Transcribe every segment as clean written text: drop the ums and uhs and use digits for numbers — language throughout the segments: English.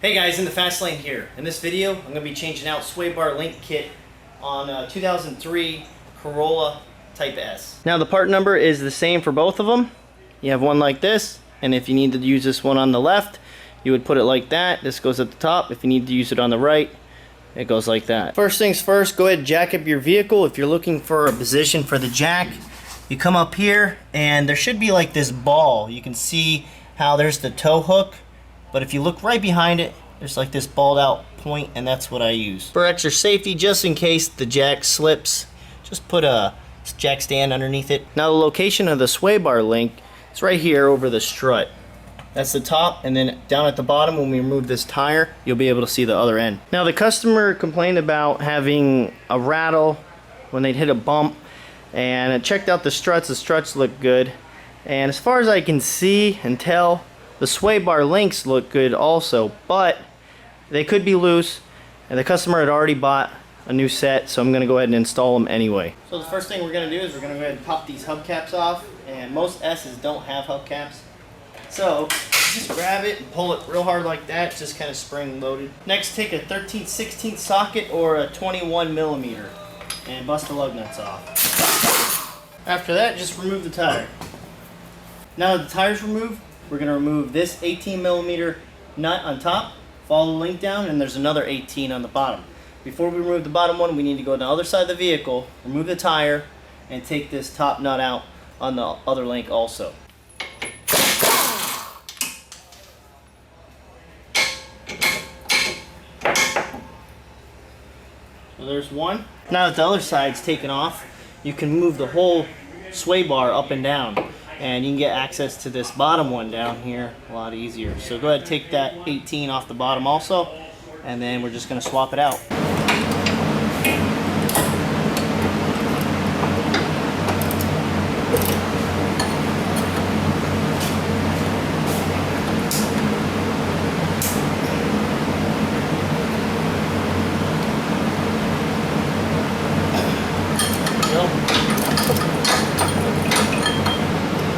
Hey guys, in the fast lane here. In this video, I'm going to be changing out sway bar link kit on a 2003 Corolla Type-S. Now the part number is the same for both of them. You have one like this, and if you need to use this one on the left, you would put it like that. This goes at the top. If you need to use it on the right, it goes like that. First things first, go ahead and jack up your vehicle. If you're looking for a position for the jack, you come up here and there should be like this ball. You can see how there's the tow hook. But if you look right behind it, there's like this balled out point, and that's what I use. For extra safety, just in case the jack slips, just put a jack stand underneath it. Now the location of the sway bar link is right here over the strut. That's the top, and then down at the bottom when we remove this tire, you'll be able to see the other end. Now the customer complained about having a rattle when they'd hit a bump, and I checked out the struts look good. And as far as I can see and tell, the sway bar links look good also, but they could be loose, and the customer had already bought a new set, so I'm going to go ahead and install them anyway. So the first thing we're going to do is we're going to go ahead and pop these hubcaps off, and most S's don't have hubcaps. So just grab it and pull it real hard like that, it's just kind of spring loaded. Next, take a 13/16 socket or a 21mm and bust the lug nuts off. After that, just remove the tire. Now that the tire's removed, we're going to remove this 18mm nut on top, follow the link down, and there's another 18 on the bottom. Before we remove the bottom one, we need to go to the other side of the vehicle, remove the tire, and take this top nut out on the other link also. So there's one. Now that the other side's taken off, you can move the whole sway bar up and down, and you can get access to this bottom one down here a lot easier. So go ahead and take that 18 off the bottom also, and then we're just going to swap it out.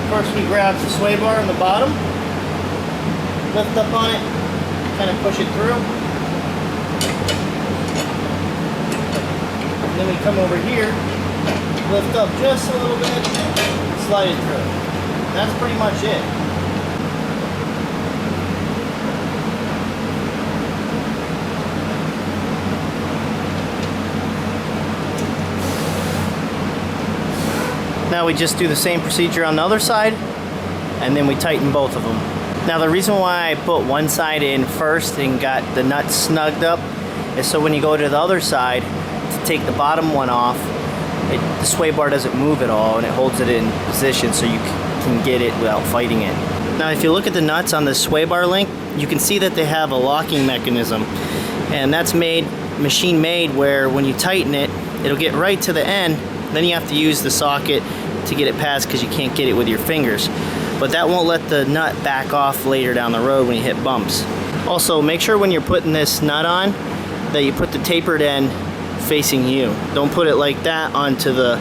First we grab the sway bar on the bottom, lift up on it, kind of push it through. And then we come over here, lift up just a little bit, slide it through. And that's pretty much it. Now we just do the same procedure on the other side, and then we tighten both of them. Now the reason why I put one side in first and got the nuts snugged up is so when you go to the other side to take the bottom one off, the sway bar doesn't move at all, and it holds it in position so you can get it without fighting it. Now if you look at the nuts on the sway bar link, you can see that they have a locking mechanism, and that's machine made where when you tighten it, it'll get right to the end. Then you have to use the socket to get it past because you can't get it with your fingers. But that won't let the nut back off later down the road when you hit bumps. Also, make sure when you're putting this nut on that you put the tapered end facing you. Don't put it like that onto the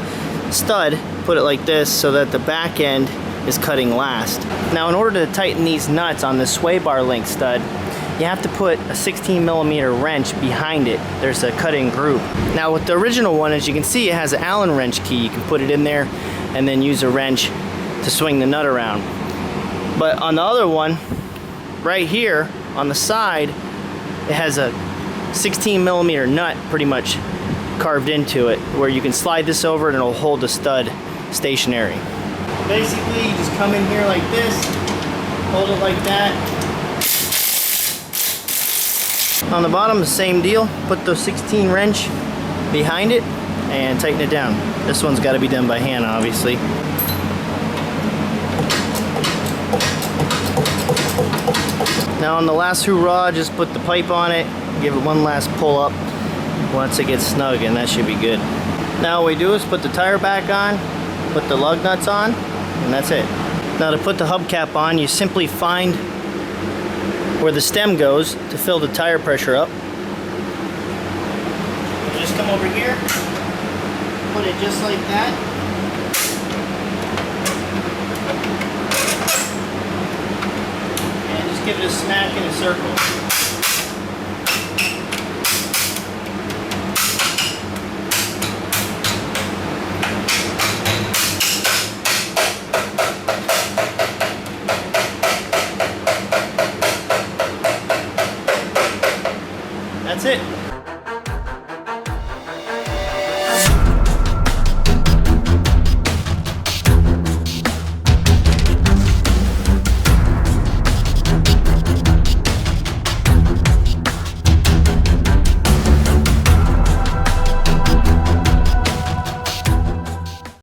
stud. Put it like this so that the back end is cutting last. Now in order to tighten these nuts on the sway bar link stud, you have to put a 16mm wrench behind it. There's a cut-in groove. Now with the original one, as you can see, it has an Allen wrench key. You can put it in there and then use a wrench to swing the nut around. But on the other one, right here on the side, it has a 16mm nut pretty much carved into it, where you can slide this over and it'll hold the stud stationary. Basically, you just come in here like this, hold it like that. On the bottom, the same deal. Put the 16 wrench behind it and tighten it down. This one's got to be done by hand, obviously. Now on the last hurrah, just put the pipe on it, give it one last pull up once it gets snug, and that should be good. Now what we do is put the tire back on, put the lug nuts on, and that's it. Now to put the hubcap on, you simply find where the stem goes to fill the tire pressure up. You just come over here, put it just like that. give it a smack in a circle. that's it.